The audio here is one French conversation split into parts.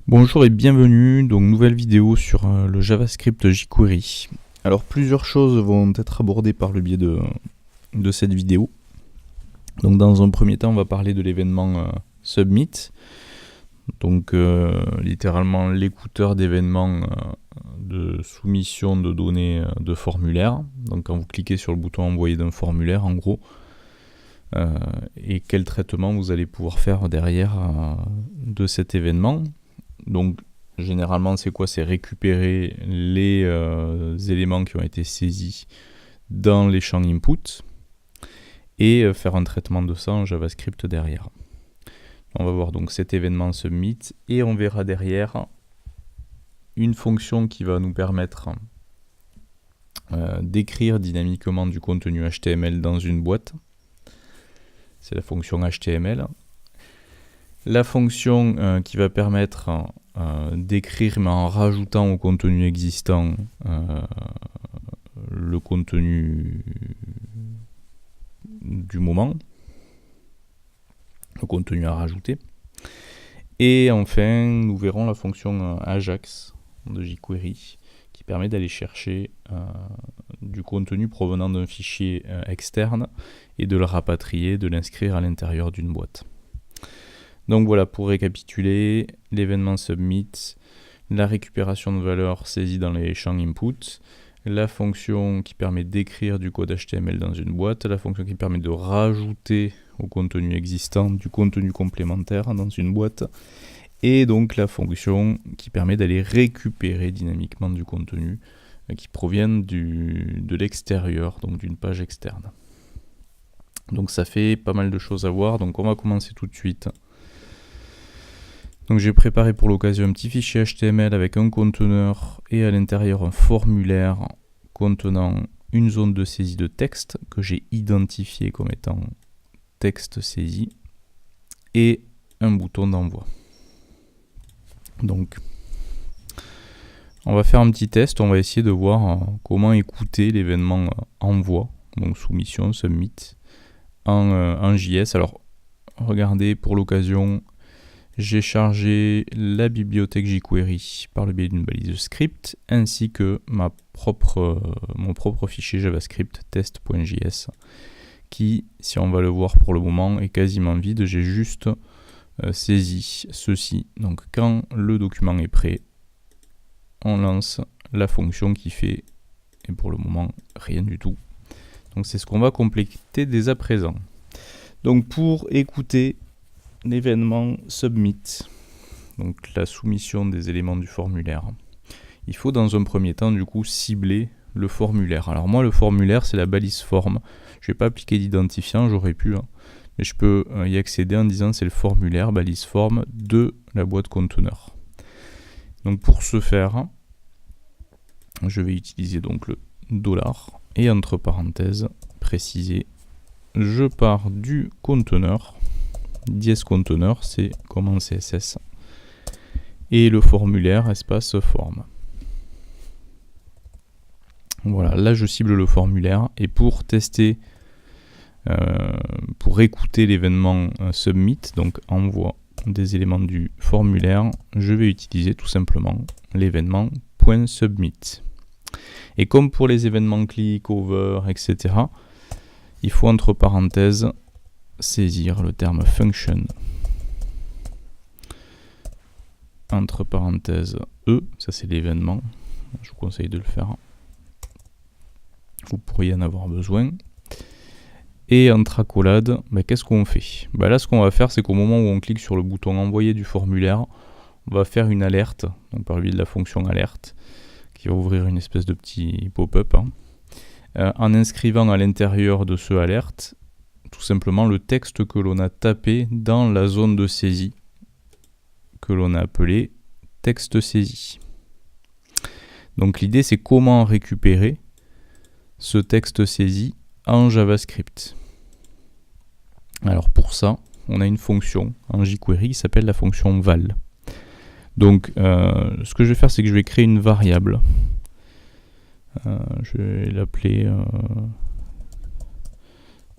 Bonjour et bienvenue, donc nouvelle vidéo sur le JavaScript jQuery. Alors plusieurs choses vont être abordées par le biais de cette vidéo. Donc dans un premier temps on va parler de l'événement Submit, donc littéralement l'écouteur d'événements de soumission de données de formulaire. Donc quand vous cliquez sur le bouton envoyer d'un formulaire en gros, et quel traitement vous allez pouvoir faire derrière de cet événement. Donc généralement c'est quoi? C'est récupérer les éléments qui ont été saisis dans les champs input et faire un traitement de ça en JavaScript derrière. On va voir donc cet événement submit et on verra derrière une fonction qui va nous permettre d'écrire dynamiquement du contenu HTML dans une boîte. C'est la fonction HTML. La fonction qui va permettre d'écrire, mais en rajoutant au contenu existant le contenu du moment, le contenu à rajouter. Et enfin, nous verrons la fonction Ajax de jQuery qui permet d'aller chercher du contenu provenant d'un fichier externe et de le rapatrier, de l'inscrire à l'intérieur d'une boîte. Donc voilà, pour récapituler, l'événement submit, la récupération de valeurs saisies dans les champs input, la fonction qui permet d'écrire du code HTML dans une boîte, la fonction qui permet de rajouter au contenu existant du contenu complémentaire dans une boîte, et donc la fonction qui permet d'aller récupérer dynamiquement du contenu qui provient de l'extérieur, donc d'une page externe. Donc ça fait pas mal de choses à voir, donc on va commencer tout de suite. Donc j'ai préparé pour l'occasion un petit fichier HTML avec un conteneur et à l'intérieur un formulaire contenant une zone de saisie de texte que j'ai identifié comme étant texte saisi et un bouton d'envoi. Donc on va faire un petit test, on va essayer de voir comment écouter l'événement envoi, donc soumission, submit, en JS. Alors regardez, pour l'occasion, j'ai chargé la bibliothèque jQuery par le biais d'une balise script ainsi que mon propre fichier JavaScript test.js qui, si on va le voir pour le moment, est quasiment vide. J'ai juste saisi ceci. Donc quand le document est prêt, on lance la fonction qui fait, et pour le moment, rien du tout. Donc c'est ce qu'on va compléter dès à présent. Donc pour écouter l'événement submit, donc la soumission des éléments du formulaire, il faut dans un premier temps du coup cibler le formulaire. Alors moi le formulaire c'est la balise forme, je vais pas appliquer d'identifiant, j'aurais pu, mais je peux y accéder en disant c'est le formulaire balise forme de la boîte conteneur. Donc pour ce faire, je vais utiliser donc le $ et entre parenthèses préciser je pars du conteneur, dièse conteneur, c'est comme en CSS, et le formulaire espace forme. Voilà, là je cible le formulaire, et pour tester, pour écouter l'événement submit, donc envoi des éléments du formulaire, je vais utiliser tout simplement l'événement .submit. Et comme pour les événements click, over, etc., il faut entre parenthèses saisir le terme function, entre parenthèses ça c'est l'événement, je vous conseille de le faire, vous pourriez en avoir besoin, et entre accolades, qu'est-ce qu'on fait? Là ce qu'on va faire c'est qu'au moment où on clique sur le bouton envoyer du formulaire, on va faire une alerte, donc par le biais de la fonction alerte, qui va ouvrir une espèce de petit pop-up, en inscrivant à l'intérieur de ce alerte tout simplement le texte que l'on a tapé dans la zone de saisie que l'on a appelé texte saisi. Donc l'idée c'est comment récupérer ce texte saisi en JavaScript. Alors pour ça, on a une fonction en jQuery qui s'appelle la fonction val. Donc ce que je vais faire c'est que je vais créer une variable. Je vais l'appeler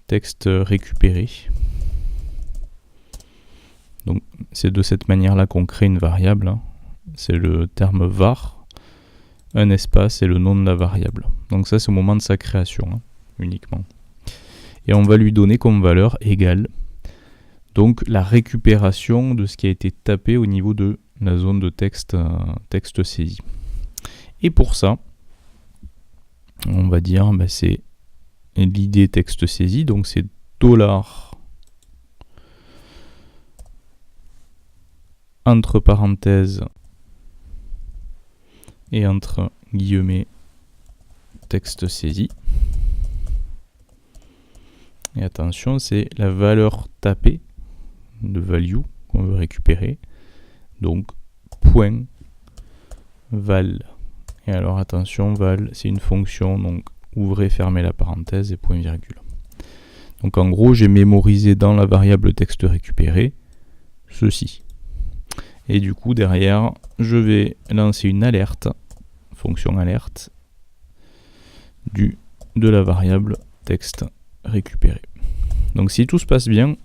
texte récupéré. Donc c'est de cette manière là qu'on crée une variable. c'est le terme var, un espace et le nom de la variable. Donc ça c'est au moment de sa création, hein, uniquement. Et on va lui donner comme valeur égale, donc la récupération de ce qui a été tapé au niveau de la zone de texte, texte saisi. Et pour ça, on va dire, c'est l'id texte saisi, donc c'est $ entre parenthèses et entre guillemets texte saisi. Et attention, c'est la valeur tapée de value qu'on veut récupérer. Donc point val. Et alors attention, val c'est une fonction, donc ouvrez, fermez la parenthèse et point virgule. Donc en gros, j'ai mémorisé dans la variable texte récupéré ceci. Et du coup, derrière, je vais lancer une alerte, fonction alerte, de la variable texte récupéré. Donc si tout se passe bien,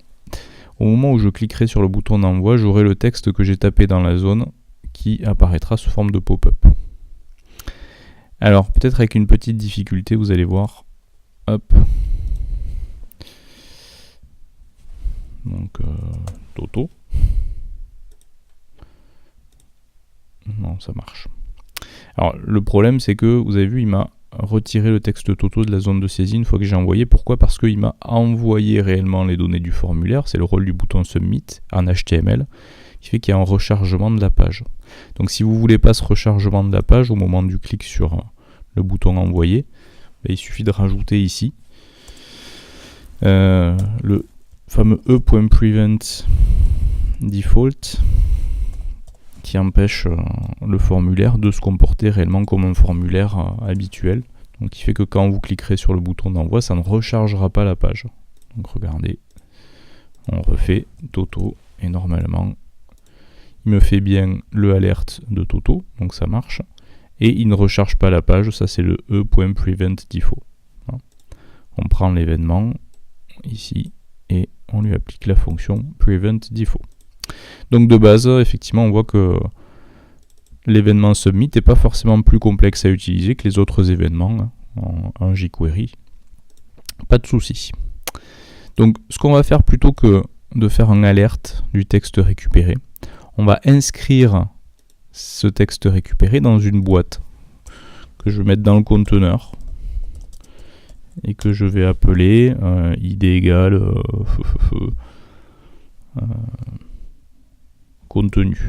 au moment où je cliquerai sur le bouton d'envoi, j'aurai le texte que j'ai tapé dans la zone qui apparaîtra sous forme de pop-up. Alors, peut-être avec une petite difficulté, vous allez voir. Hop. Donc, Toto. Non, ça marche. Alors, le problème, c'est que, vous avez vu, il m'a retiré le texte Toto de la zone de saisie une fois que j'ai envoyé. Pourquoi ? Parce qu'il m'a envoyé réellement les données du formulaire. C'est le rôle du bouton Submit en HTML, qui fait qu'il y a un rechargement de la page. Donc, si vous ne voulez pas ce rechargement de la page au moment du clic sur le bouton envoyer, il suffit de rajouter ici le fameux e.prevent default qui empêche le formulaire de se comporter réellement comme un formulaire habituel. Donc qui fait que quand vous cliquerez sur le bouton d'envoi, ça ne rechargera pas la page. Donc regardez, on refait Toto et normalement il me fait bien le alerte de Toto, donc ça marche. Et il ne recharge pas la page, ça c'est le e.prevent default. On prend l'événement ici et on lui applique la fonction prevent default. Donc de base, effectivement, on voit que l'événement submit n'est pas forcément plus complexe à utiliser que les autres événements en jQuery. Pas de souci. Donc ce qu'on va faire plutôt que de faire un alerte du texte récupéré, on va inscrire ce texte récupéré dans une boîte que je vais mettre dans le conteneur et que je vais appeler id égale contenu.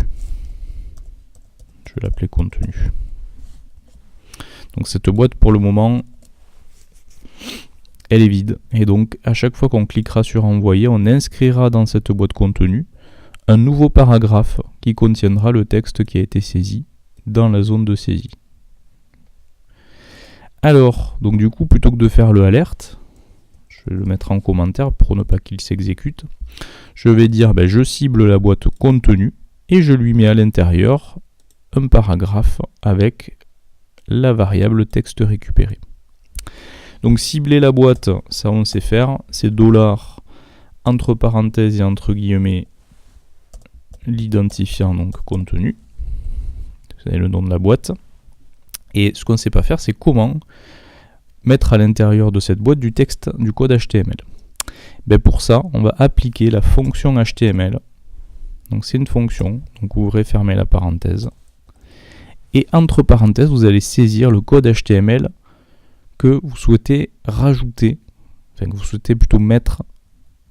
Je vais l'appeler contenu. Donc cette boîte pour le moment elle est vide et donc à chaque fois qu'on cliquera sur envoyer, on inscrira dans cette boîte contenu un nouveau paragraphe qui contiendra le texte qui a été saisi dans la zone de saisie. Alors, donc du coup, plutôt que de faire le alerte, je vais le mettre en commentaire pour ne pas qu'il s'exécute, je vais dire je cible la boîte contenu et je lui mets à l'intérieur un paragraphe avec la variable texte récupéré. Donc cibler la boîte, ça on sait faire, c'est $ entre parenthèses et entre guillemets l'identifiant donc contenu, vous avez le nom de la boîte, et ce qu'on ne sait pas faire c'est comment mettre à l'intérieur de cette boîte du texte, du code HTML. Pour ça on va appliquer la fonction HTML, donc c'est une fonction, donc ouvrez fermez la parenthèse, et entre parenthèses vous allez saisir le code HTML que vous souhaitez rajouter, enfin que vous souhaitez plutôt mettre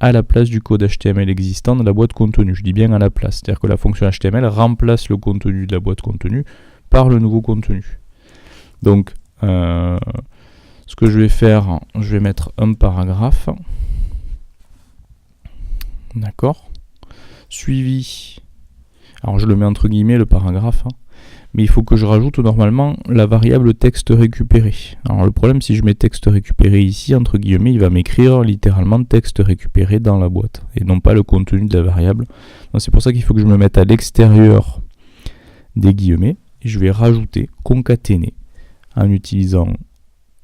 à la place du code HTML existant de la boîte contenu. Je dis bien à la place, c'est-à-dire que la fonction HTML remplace le contenu de la boîte contenu par le nouveau contenu. Donc, ce que je vais faire, je vais mettre un paragraphe, d'accord, suivi, alors je le mets entre guillemets le paragraphe, mais il faut que je rajoute normalement la variable texte récupéré. Alors le problème, si je mets texte récupéré ici, entre guillemets, il va m'écrire littéralement texte récupéré dans la boîte, et non pas le contenu de la variable. Donc c'est pour ça qu'il faut que je me mette à l'extérieur des guillemets, et je vais rajouter, concaténer, en utilisant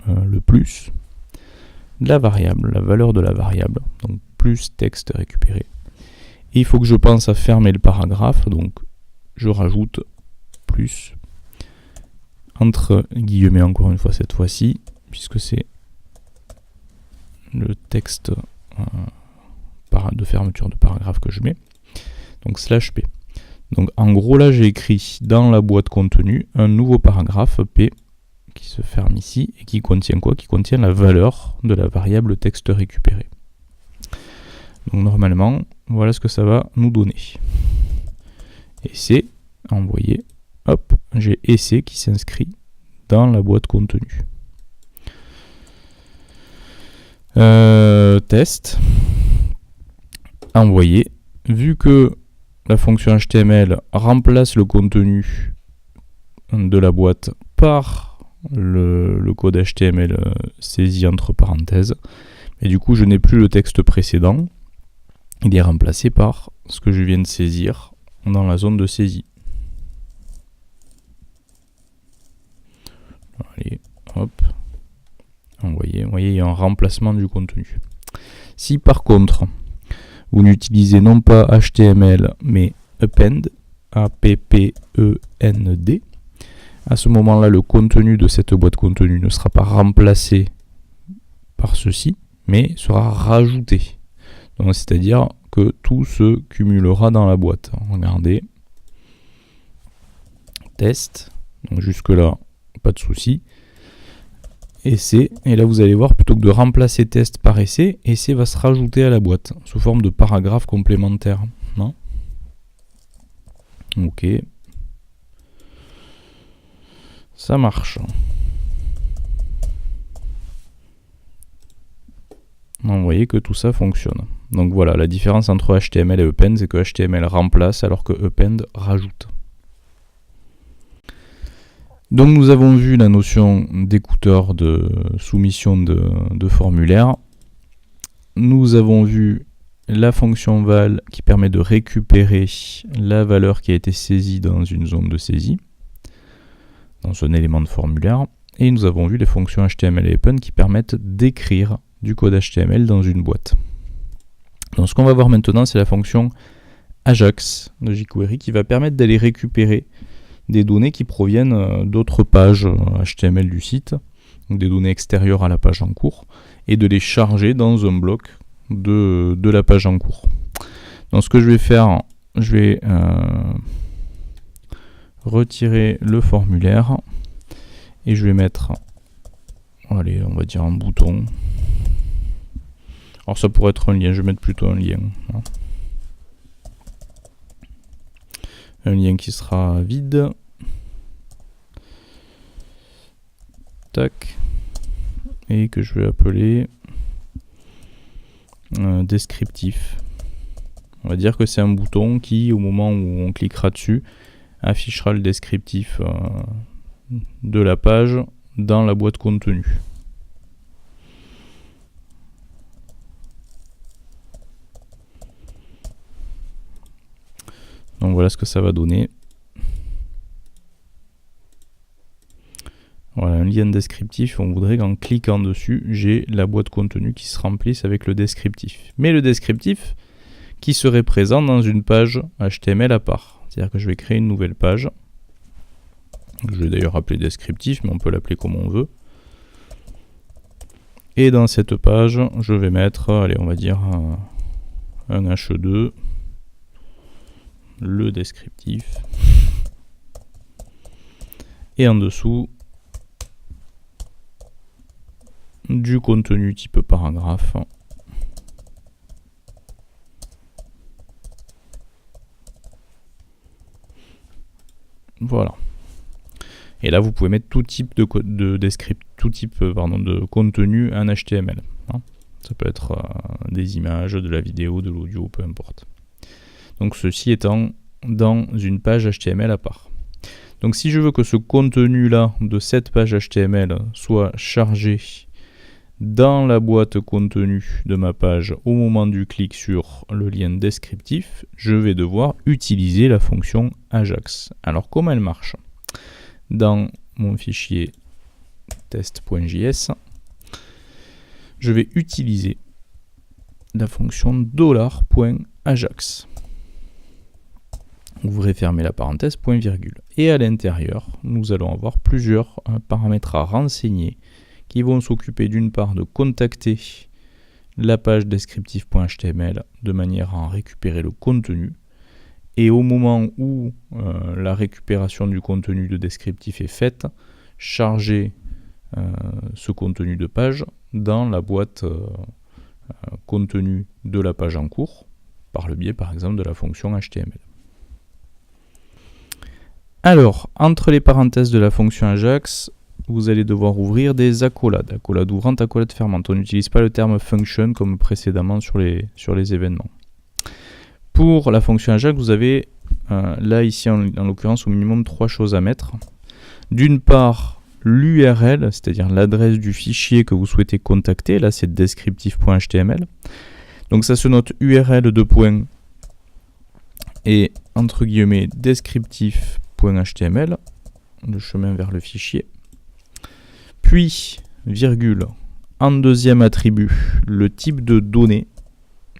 le plus, la variable, la valeur de la variable, donc plus texte récupéré. Et il faut que je pense à fermer le paragraphe, donc je rajoute plus, entre guillemets encore une fois cette fois-ci, puisque c'est le texte de fermeture de paragraphe que je mets, donc /p. Donc en gros là j'ai écrit dans la boîte contenu un nouveau paragraphe P qui se ferme ici et qui contient quoi? Qui contient la valeur de la variable texte récupéré. Donc normalement, voilà ce que ça va nous donner. Et c'est envoyé, hop, j'ai essai qui s'inscrit dans la boîte contenu. Test, envoyé, vu que la fonction HTML remplace le contenu de la boîte par le code HTML saisi entre parenthèses, et du coup je n'ai plus le texte précédent, il est remplacé par ce que je viens de saisir dans la zone de saisie. Allez, hop, envoyé. Vous voyez, il y a un remplacement du contenu. Si par contre, vous n'utilisez non pas HTML, mais append, A-P-P-E-N-D, à ce moment-là, le contenu de cette boîte contenu ne sera pas remplacé par ceci, mais sera rajouté. Donc, c'est-à-dire que tout se cumulera dans la boîte. Regardez. Test. Donc jusque-là, pas de souci. Essai. Et là, vous allez voir, plutôt que de remplacer test par essai, essai va se rajouter à la boîte, sous forme de paragraphe complémentaire. Non ? Ok. Ça marche. Vous voyez que tout ça fonctionne. Donc voilà, la différence entre HTML et append, c'est que HTML remplace alors que append rajoute. Donc nous avons vu la notion d'écouteur de soumission de formulaire. Nous avons vu la fonction val qui permet de récupérer la valeur qui a été saisie dans une zone de saisie, dans un élément de formulaire. Et nous avons vu les fonctions HTML et append qui permettent d'écrire du code HTML dans une boîte. Donc ce qu'on va voir maintenant, c'est la fonction Ajax de jQuery qui va permettre d'aller récupérer des données qui proviennent d'autres pages HTML du site, donc des données extérieures à la page en cours, et de les charger dans un bloc de la page en cours. Donc ce que je vais faire, je vais retirer le formulaire et je vais mettre, allez, on va dire un bouton. Alors ça pourrait être un lien, je vais mettre plutôt un lien. Un lien qui sera vide. Tac. Et que je vais appeler descriptif. On va dire que c'est un bouton qui, au moment où on cliquera dessus, affichera le descriptif de la page dans la boîte contenu. Donc voilà ce que ça va donner. Voilà un lien descriptif. On voudrait qu'en cliquant dessus, j'ai la boîte contenu qui se remplisse avec le descriptif. Mais le descriptif qui serait présent dans une page HTML à part. C'est-à-dire que je vais créer une nouvelle page. Je vais d'ailleurs appeler descriptif, mais on peut l'appeler comme on veut. Et dans cette page, je vais mettre, allez, on va dire un H2. Le descriptif et en dessous du contenu type paragraphe. Voilà. Et là vous pouvez mettre tout type de contenu en HTML. Ça peut être des images, de la vidéo, de l'audio, peu importe. Donc ceci étant dans une page HTML à part. Donc si je veux que ce contenu-là de cette page HTML soit chargé dans la boîte contenu de ma page au moment du clic sur le lien descriptif, je vais devoir utiliser la fonction Ajax. Alors comment elle marche? Dans mon fichier test.js, je vais utiliser la fonction $.ajax. ouvrez, fermez la parenthèse, point virgule. Et à l'intérieur, nous allons avoir plusieurs paramètres à renseigner qui vont s'occuper d'une part de contacter la page descriptif.html de manière à en récupérer le contenu. Et au moment où la récupération du contenu de descriptif est faite, charger ce contenu de page dans la boîte contenu de la page en cours, par le biais par exemple de la fonction HTML. Alors, entre les parenthèses de la fonction Ajax, vous allez devoir ouvrir des accolades. Accolade ouvrante, accolade fermante. On n'utilise pas le terme function comme précédemment sur les événements. Pour la fonction Ajax, vous avez là ici en l'occurrence au minimum 3 choses à mettre. D'une part, l'URL, c'est-à-dire l'adresse du fichier que vous souhaitez contacter. Là, c'est descriptif.html. Donc ça se note URL de point et entre guillemets descriptif.html, le chemin vers le fichier. Puis, virgule, en deuxième attribut, le type de données,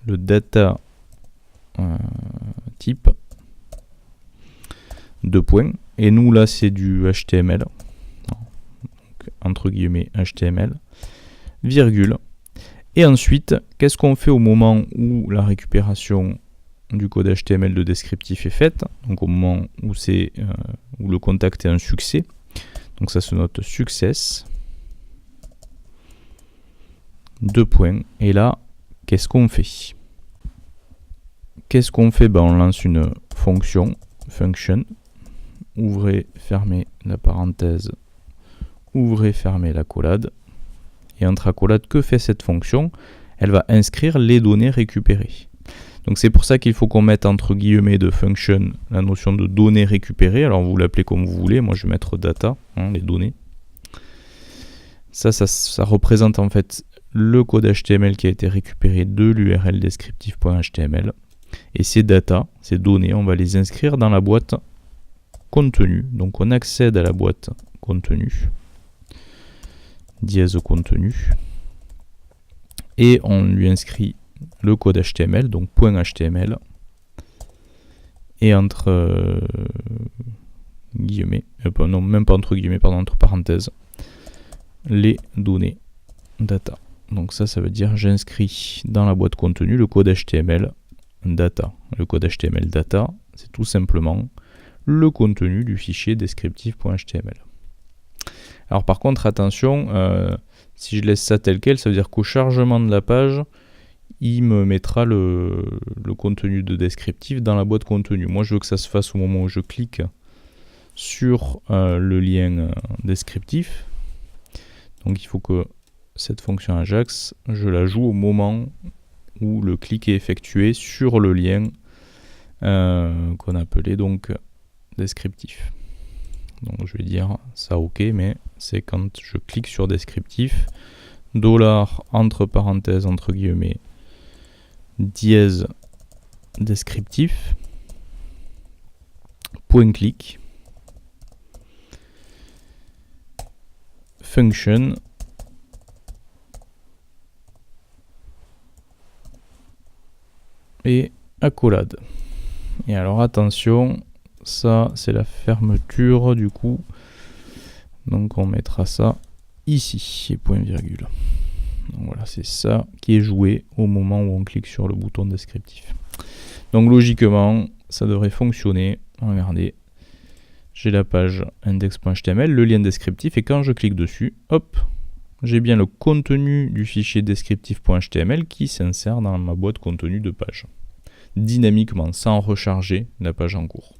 le data type, deux points. Et nous, là, c'est du HTML. Donc, entre guillemets, HTML, virgule. Et ensuite, qu'est-ce qu'on fait au moment où la récupération du code HTML de descriptif est faite? Donc, au moment où, où le contact est un succès. Donc, ça se note success. Deux points. Et là, qu'est-ce qu'on fait? Qu'est-ce qu'on fait? On lance une fonction, function. Ouvrez, fermez la parenthèse. Ouvrez, fermez l'accolade. Et entre accolades, que fait cette fonction? Elle va inscrire les données récupérées. Donc c'est pour ça qu'il faut qu'on mette entre guillemets de function la notion de données récupérées. Alors vous l'appelez comme vous voulez. Moi je vais mettre data, les données. Ça représente en fait le code HTML qui a été récupéré de l'URL descriptif.html. Et ces data, ces données, on va les inscrire dans la boîte contenu. Donc on accède à la boîte contenu, dièse contenu, et on lui inscrit le code HTML, donc .html, et entre guillemets, non, même pas entre guillemets, pardon, entre parenthèses, les données data. Donc ça veut dire j'inscris dans la boîte contenu le code HTML data. Le code HTML data, c'est tout simplement le contenu du fichier descriptif.html. Alors par contre, attention, si je laisse ça tel quel, ça veut dire qu'au chargement de la page, il me mettra le contenu de descriptif dans la boîte contenu. Moi, je veux que ça se fasse au moment où je clique sur le lien descriptif. Donc il faut que cette fonction Ajax, je la joue au moment où le clic est effectué sur le lien qu'on appelait donc descriptif. Donc je vais dire ça ok, mais c'est quand je clique sur descriptif, dollar entre parenthèses entre guillemets dièse descriptif, point clic, function, et accolade. Et alors attention, ça c'est la fermeture du coup, donc on mettra ça ici, et point virgule. Donc voilà, c'est ça qui est joué au moment où on clique sur le bouton descriptif. Donc logiquement, ça devrait fonctionner. Regardez, j'ai la page index.html, le lien descriptif, et quand je clique dessus, hop, j'ai bien le contenu du fichier descriptif.html qui s'insère dans ma boîte contenu de page, dynamiquement, sans recharger la page en cours.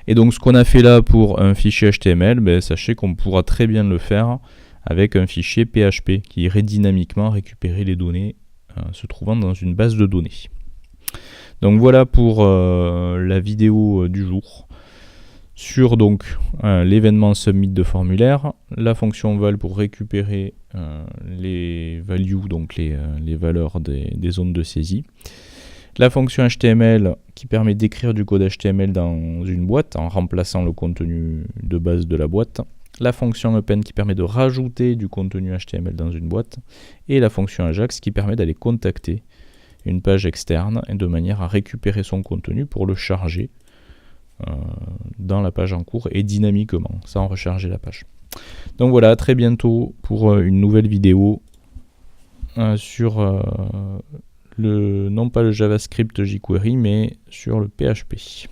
Et donc ce qu'on a fait là pour un fichier HTML, sachez qu'on pourra très bien le faire avec un fichier PHP qui irait dynamiquement récupérer les données se trouvant dans une base de données. Donc voilà pour la vidéo du jour sur donc l'événement submit de formulaire, la fonction val pour récupérer les values, donc les valeurs des zones de saisie, la fonction HTML qui permet d'écrire du code HTML dans une boîte en remplaçant le contenu de base de la boîte, la fonction append qui permet de rajouter du contenu HTML dans une boîte, et la fonction Ajax qui permet d'aller contacter une page externe et de manière à récupérer son contenu pour le charger dans la page en cours et dynamiquement, sans recharger la page. Donc voilà, à très bientôt pour une nouvelle vidéo sur non pas le JavaScript jQuery, mais sur le PHP.